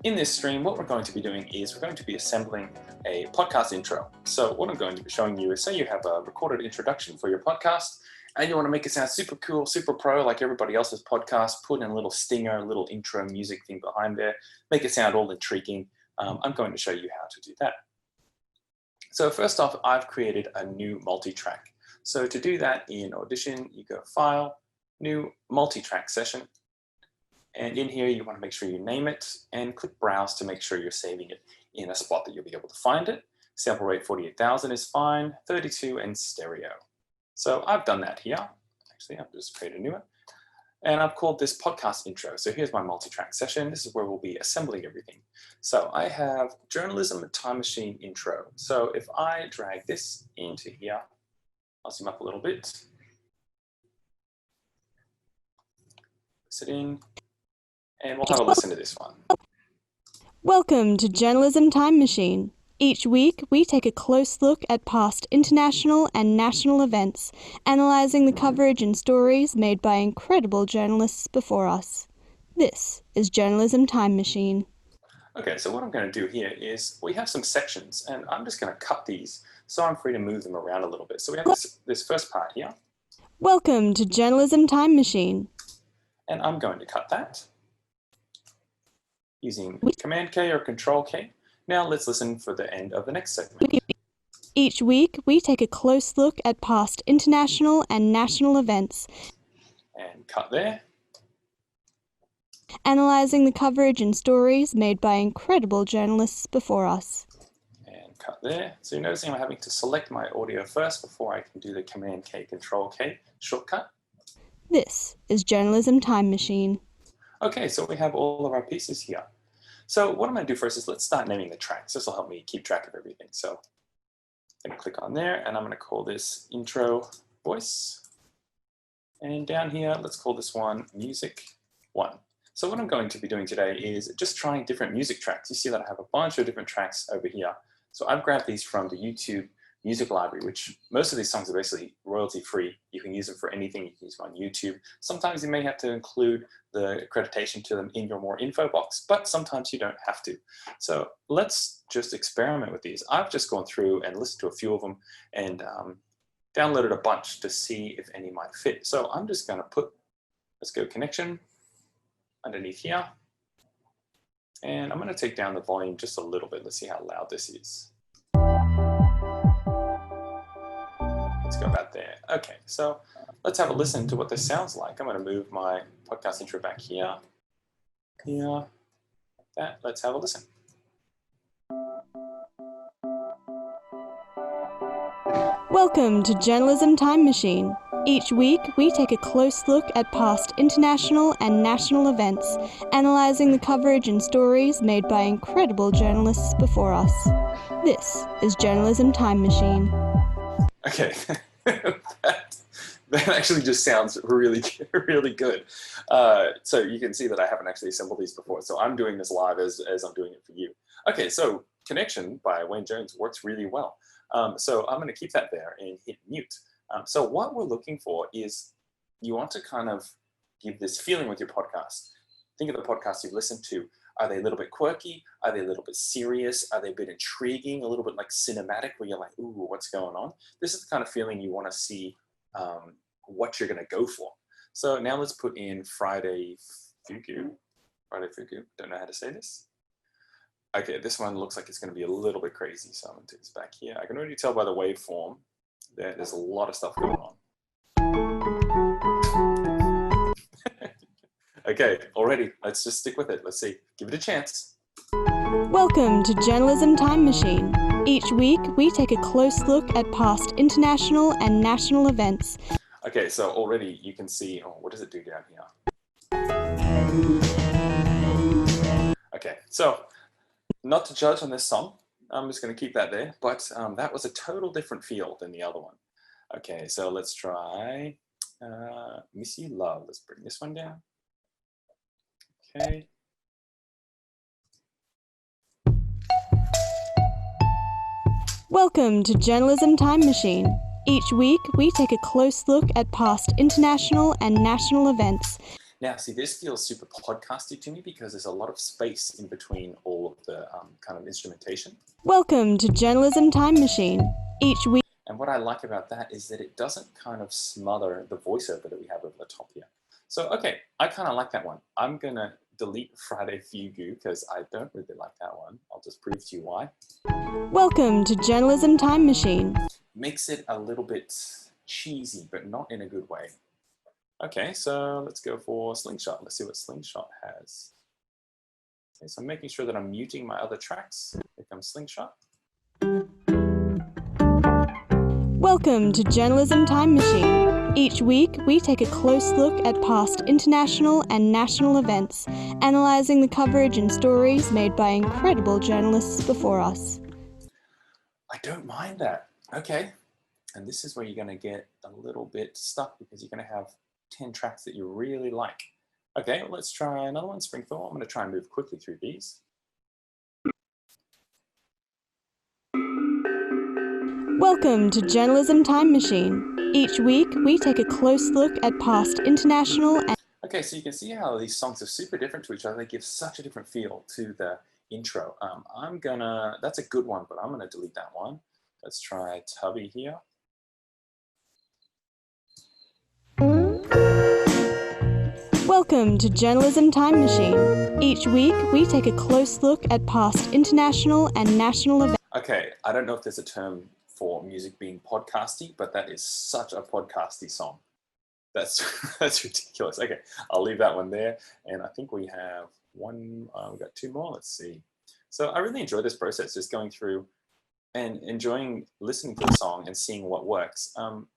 In this stream, what we're going to be doing is we're going to be assembling a podcast intro. So what I'm going to be showing you is, say you have a recorded introduction for your podcast and you want to make it sound super cool, super pro like everybody else's podcast, put in a little stinger, a little intro music thing behind there, make it sound all intriguing. I'm going to show you how to do that. So first off, I've created a new multi-track. So to do that in Audition, you go File, New Multi-Track Session. And in here, you want to make sure you name it and click Browse to make sure you're saving it in a spot that you'll be able to find it. Sample rate 48,000 is fine, 32 and stereo. So I've done that here. Actually, I've just created a new one. And I've called this podcast intro. So here's my multi-track session. This is where we'll be assembling everything. So I have journalism time machine intro. So if I drag this into here, I'll zoom up a little bit. Sit in. And we'll have a listen to this one. Welcome to Journalism Time Machine. Each week, we take a close look at past international and national events, analysing the coverage and stories made by incredible journalists before us. This is Journalism Time Machine. Okay, so what I'm going to do here is we have some sections, and I'm just going to cut these so I'm free to move them around a little bit. So we have this first part here. Welcome to Journalism Time Machine. And I'm going to cut that using Command K or Control K. Now let's listen for the end of the next segment. Each week, we take a close look at past international and national events. And cut there. Analysing the coverage and stories made by incredible journalists before us. And cut there. So you're noticing I'm having to select my audio first before I can do the Command K, Control K shortcut. This is Journalism Time Machine. Okay, so we have all of our pieces here. So what I'm going to do first is let's start naming the tracks. This will help me keep track of everything. So I'm going to click on there and I'm going to call this intro voice. And down here, let's call this one music 1. So what I'm going to be doing today is just trying different music tracks. You see that I have a bunch of different tracks over here. So I've grabbed these from the YouTube music library, which most of these songs are basically royalty free. You can use them for anything. You can use them on YouTube. Sometimes you may have to include the accreditation to them in your more info box, but sometimes you don't have to. So let's just experiment with these. I've just gone through and listened to a few of them and downloaded a bunch to see if any might fit. So I'm just going to put, let's go connection underneath here. And I'm going to take down the volume just a little bit. Let's see how loud this is. Let's go about there. Okay, so let's have a listen to what this sounds like. I'm going to move my podcast intro back here, like that. Let's have a listen. Welcome to Journalism Time Machine. Each week, we take a close look at past international and national events, analysing the coverage and stories made by incredible journalists before us. This is Journalism Time Machine. Okay, that actually just sounds really, really good. So you can see that I haven't actually assembled these before. So I'm doing this live as I'm doing it for you. Okay, so Connection by Wayne Jones works really well. So I'm going to keep that there and hit mute. So what we're looking for is you want to kind of give this feeling with your podcast. Think of the podcasts you've listened to. Are they a little bit quirky? Are they a little bit serious? Are they a bit intriguing? A little bit like cinematic where you're like, ooh, what's going on? This is the kind of feeling you want to see what you're going to go for. So now let's put in Friday Fugu. Friday Fugu, don't know how to say this. Okay, this one looks like it's going to be a little bit crazy. So I'm going to take this back here. I can already tell by the waveform that there's a lot of stuff going on. Okay, already, let's just stick with it. Let's see, give it a chance. Welcome to Journalism Time Machine. Each week, we take a close look at past international and national events. Okay, so already you can see, oh, what does it do down here? Okay, so not to judge on this song, I'm just going to keep that there, but that was a total different feel than the other one. Okay, so let's try Miss You Love. Let's bring this one down. Okay. Welcome to Journalism Time Machine. Each week, we take a close look at past international and national events. Now, see, this feels super podcasty to me because there's a lot of space in between all of the kind of instrumentation. Welcome to Journalism Time Machine. Each week. And what I like about that is that it doesn't kind of smother the voiceover that we have over the top here. So, okay, I kind of like that one. I'm going to delete Friday Fugu because I don't really like that one. I'll just prove to you why. Welcome to Journalism Time Machine. Makes it a little bit cheesy, but not in a good way. Okay, so let's go for Slingshot. Let's see what Slingshot has. Okay, so I'm making sure that I'm muting my other tracks. Here comes Slingshot. Welcome to Journalism Time Machine. Each week, we take a close look at past international and national events, analysing the coverage and stories made by incredible journalists before us. I don't mind that. Okay, and this is where you're going to get a little bit stuck because you're going to have 10 tracks that you really like. Okay, well, let's try another one, Springthorpe. I'm going to try and move quickly through these. Welcome to Journalism Time Machine. Each week, we take a close look at past international and... Okay, so you can see how these songs are super different to each other. They give such a different feel to the intro. That's a good one, but I'm gonna delete that one. Let's try Tubby here. Welcome to Journalism Time Machine. Each week, we take a close look at past international and national events. Okay, I don't know if there's a term for music being podcasty, but that is such a podcasty song. That's ridiculous. Okay, I'll leave that one there. And I think we have we've got two more. Let's see. So I really enjoy this process, just going through and enjoying listening to the song and seeing what works.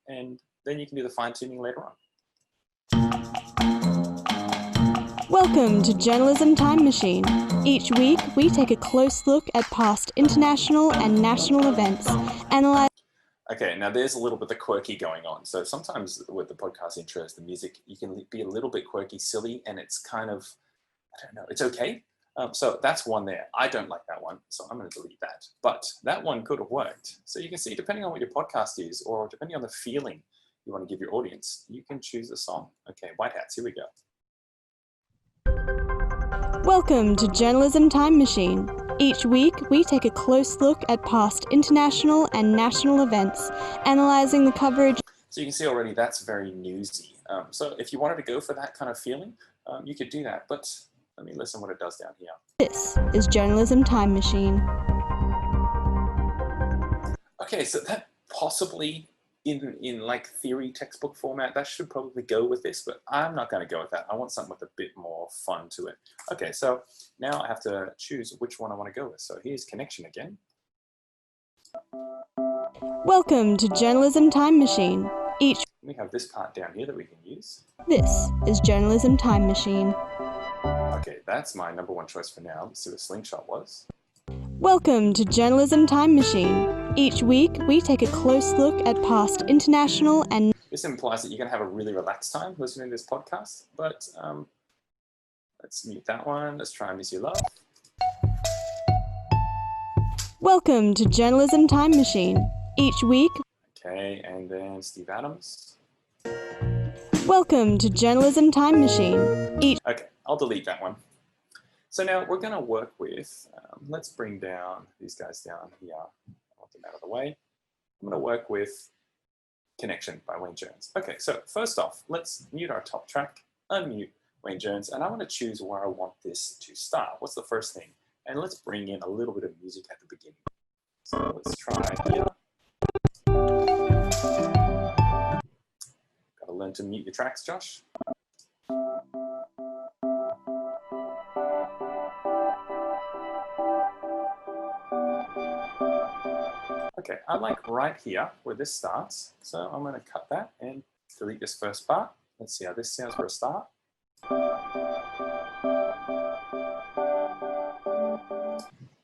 And then you can do the fine tuning later on. Welcome to Journalism Time Machine. Each week, we take a close look at past international and national events, analyze... Okay, now there's a little bit of quirky going on. So sometimes with the podcast intros, the music, you can be a little bit quirky, silly, and it's kind of, I don't know, it's okay. So that's one there. I don't like that one, so I'm going to delete that. But that one could have worked. So you can see, depending on what your podcast is, or depending on the feeling you want to give your audience, you can choose a song. Okay, White Hats, here we go. Welcome to Journalism Time Machine. Each week, we take a close look at past international and national events, analysing the coverage... So you can see already that's very newsy. So if you wanted to go for that kind of feeling, you could do that. But let me listen what it does down here. This is Journalism Time Machine. Okay, so that possibly in like theory textbook format, that should probably go with this, but I'm not going to go with that. I want something with a bit more fun to it. Okay, so now I have to choose which one I want to go with. So here's Connection again. Welcome to Journalism Time Machine. We have this part down here that we can use. This is Journalism Time Machine. Okay, that's my number one choice for now. Let's see what Slingshot was. Welcome to Journalism Time Machine. Each week, we take a close look at past international and... This implies that you're going to have a really relaxed time listening to this podcast, but let's mute that one. Let's try Miss You Love. Welcome to Journalism Time Machine. Each week... Okay, and then Steve Adams. Welcome to Journalism Time Machine. Okay, I'll delete that one. So now we're going to work with, let's bring down these guys down here. I want them out of the way. I'm going to work with Connection by Wayne Jones. Okay, so first off, let's mute our top track, unmute Wayne Jones, and I want to choose where I want this to start. What's the first thing? And let's bring in a little bit of music at the beginning. So let's try here. Got to learn to mute your tracks, Josh. Okay, I like right here where this starts, so I'm going to cut that and delete this first part. Let's see how this sounds for a start.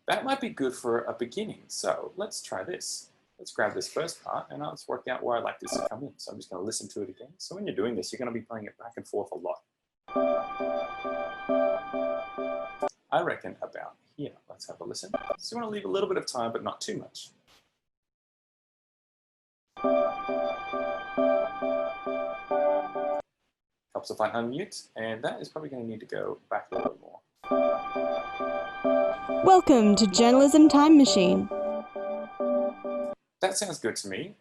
That might be good for a beginning, so let's try this. Let's grab this first part and let's work out where I'd like this to come in. So I'm just going to listen to it again. So when you're doing this, you're going to be playing it back and forth a lot. I reckon about here. Let's have a listen. So you want to leave a little bit of time, but not too much. Couple helps if I unmute, and that is probably going to need to go back a little more. Welcome to Journalism Time Machine. That sounds good to me.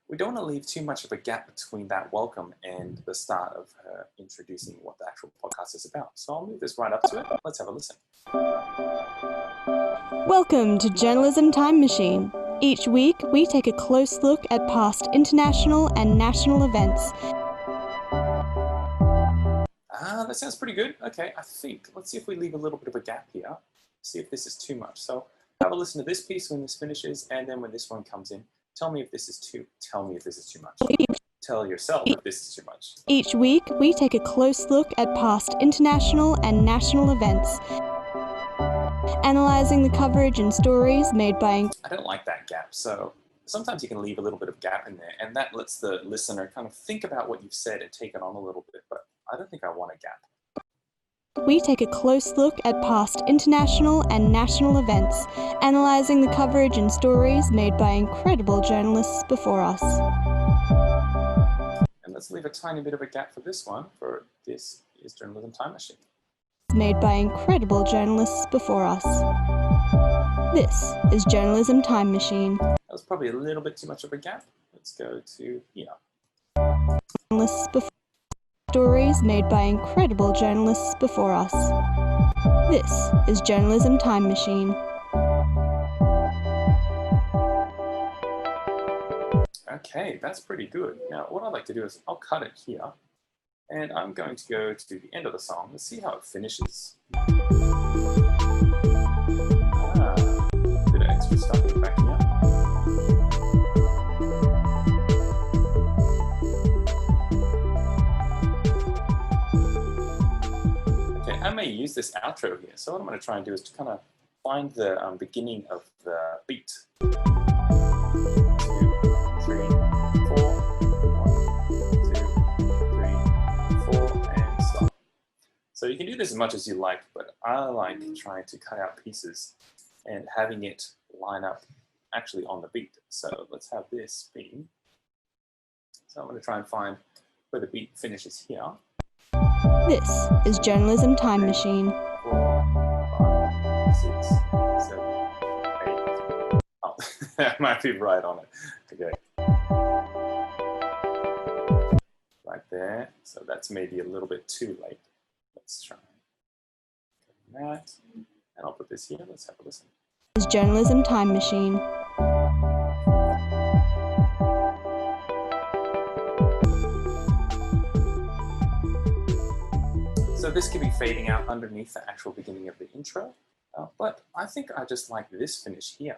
We don't want to leave too much of a gap between that welcome and the start of her introducing what the actual podcast is about. So I'll move this right up to it. Let's have a listen. Welcome to Journalism Time Machine. Each week, we take a close look at past international and national events. That sounds pretty good. Okay, I think, let's see if we leave a little bit of a gap here. See if this is too much. So have a listen to this piece when this finishes, and then when this one comes in, tell me if this is too much. Tell yourself if this is too much. Each week, we take a close look at past international and national events, analyzing the coverage and stories made by... I don't like that gap, so sometimes you can leave a little bit of gap in there, and that lets the listener kind of think about what you've said and take it on a little bit, but I don't think I want a gap. We take a close look at past international and national events, analyzing the coverage and stories made by incredible journalists before us. And let's leave a tiny bit of a gap for this one, for this is Journalism Time Machine. Made by incredible journalists before us. This is Journalism Time Machine. That was probably a little bit too much of a gap. Let's go to here. Journalists before. Stories made by incredible journalists before us. This is Journalism Time Machine. Okay, that's pretty good. Now, what I'd like to do is I'll cut it here, and I'm going to go to the end of the song. Let's see how it finishes. Bit of extra stuff in the back here. I may use this outro here. So what I'm going to try and do is to kind of find the beginning of the beat. 2, 3, 4. 1, 2, 3, 4, and stop. So you can do this as much as you like, but I like trying to cut out pieces and having it line up actually on the beat. So let's have this being. So I'm going to try and find where the beat finishes here. This is Journalism Time Machine. 4, 5, 6, 7, 8. Oh, that might be right on it. Okay. Right there. So that's maybe a little bit too late. Let's try that. And I'll put this here. Let's have a listen. This is Journalism Time Machine. So this could be fading out underneath the actual beginning of the intro, but I think I just like this finish here.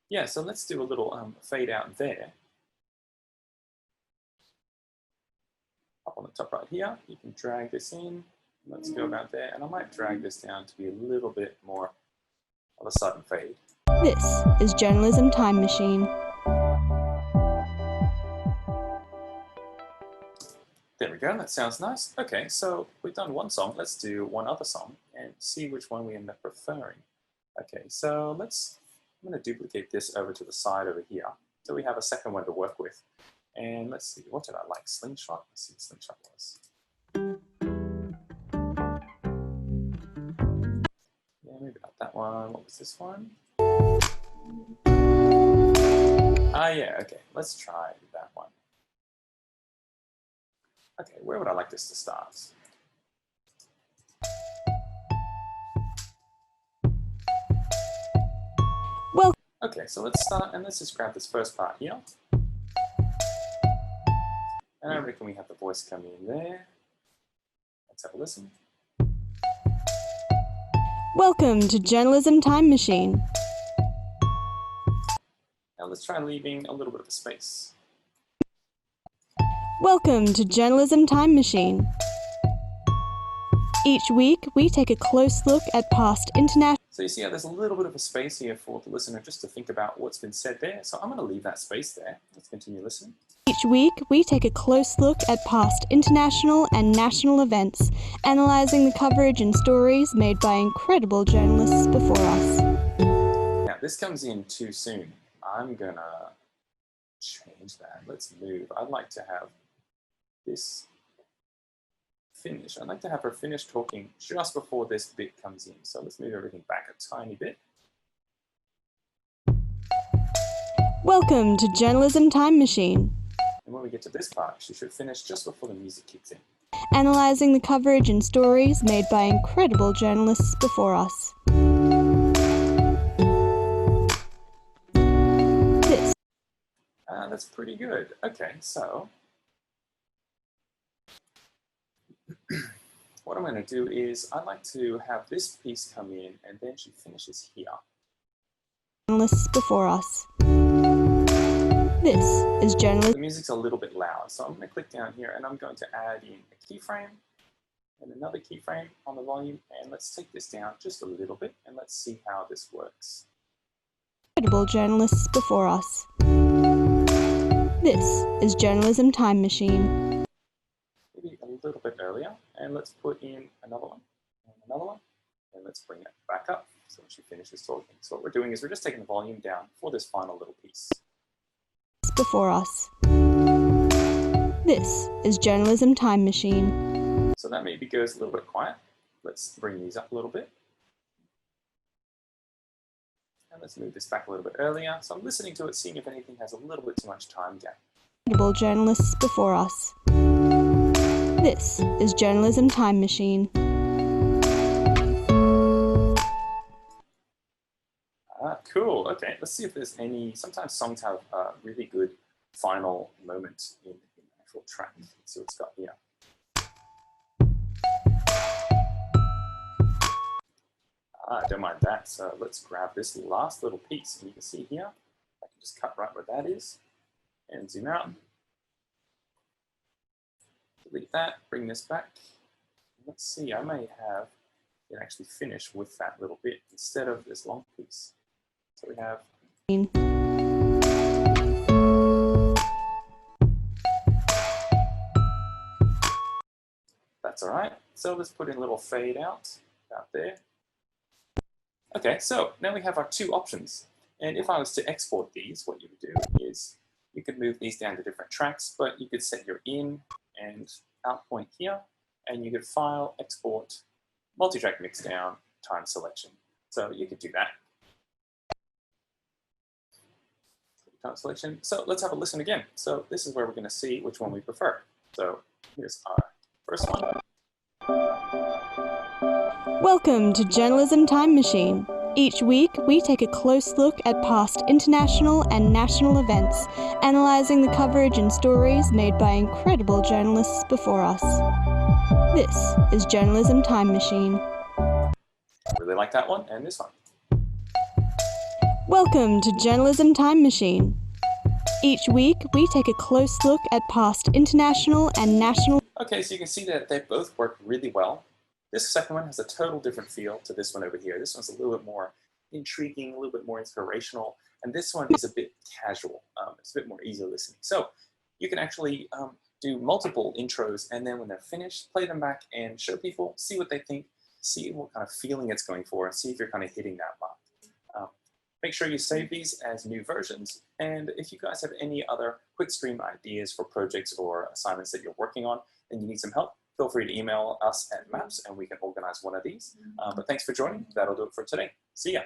Yeah, so let's do a little fade out there. Up on the top right here, you can drag this in. Let's go about there, and I might drag this down to be a little bit more of a sudden fade. This is Journalism Time Machine. There we go, that sounds nice. Okay, so we've done one song. Let's do one other song and see which one we end up preferring. Okay, so I'm going to duplicate this over to the side over here. So we have a second one to work with. And let's see, what did I like? Slingshot? Let's see what Slingshot was. Yeah, maybe not that one. What was this one? Yeah, okay, let's try that one. Okay, where would I like this to start? Well, okay, so let's start and let's just grab this first part here. And I reckon we have the voice coming in there. Let's have a listen. Welcome to Journalism Time Machine. Now let's try leaving a little bit of a space. Welcome to Journalism Time Machine. Each week, we take a close look at past international... So you see how there's a little bit of a space here for the listener just to think about what's been said there. So I'm going to leave that space there. Let's continue listening. Each week, we take a close look at past international and national events, analyzing the coverage and stories made by incredible journalists before us. Now, this comes in too soon. I'm going to change that. Let's move. I'd like to have this finish. I'd like to have her finish talking just before this bit comes in. So let's move everything back a tiny bit. Welcome to Journalism Time Machine. And when we get to this part, she should finish just before the music kicks in. Analyzing the coverage and stories made by incredible journalists before us. That's pretty good. Okay, so what I'm going to do is I'd like to have this piece come in and then she finishes here. Journalists before us. This is journalism. The music's a little bit loud, so I'm going to click down here and I'm going to add in a keyframe and another keyframe on the volume, and let's take this down just a little bit and let's see how this works. Incredible journalists before us. This is Journalism Time Machine. Maybe a little bit earlier, and let's put in another one, and another one, and let's bring it back up so when she finishes talking. So what we're doing is we're just taking the volume down for this final little piece. Before us. This is Journalism Time Machine. So that maybe goes a little bit quiet. Let's bring these up a little bit. And let's move this back a little bit earlier. So I'm listening to it, seeing if anything has a little bit too much time gap. Incredible journalists before us. This is Journalism Time Machine. Cool. Okay, let's see if there's any. Sometimes songs have a really good final moment in the actual track. Let's see what it's got here. Don't mind that. So let's grab this last little piece. And you can see here, I can just cut right where that is and zoom out. Delete that, bring this back. Let's see, I may have it actually finish with that little bit instead of this long piece. So we have. That's all right. So let's put in a little fade out there. Okay, so now we have our two options. And if I was to export these, what you would do is you could move these down to different tracks, but you could set your in and out point here, and you could file, export, multi-track mix down, time selection. So you could do that. Time selection. So let's have a listen again. So this is where we're going to see which one we prefer. So here's our first one. Welcome to Journalism Time Machine. Each week, we take a close look at past international and national events, analyzing the coverage and stories made by incredible journalists before us. This is Journalism Time Machine. Really like that one, and this one. Welcome to Journalism Time Machine. Each week, we take a close look at past international and national. Okay, so you can see that they both work really well. This second one has a total different feel to this one over here. This one's a little bit more intriguing, a little bit more inspirational, and this one is a bit casual. It's a bit more easy listening. So you can actually do multiple intros, and then when they're finished, play them back and show people, see what they think, see what kind of feeling it's going for, and see if you're kind of hitting that mark. Make sure you save these as new versions, and if you guys have any other quick stream ideas for projects or assignments that you're working on and you need some help, feel free to email us at MaPS and we can organize one of these. But thanks for joining. That'll do it for today. See ya.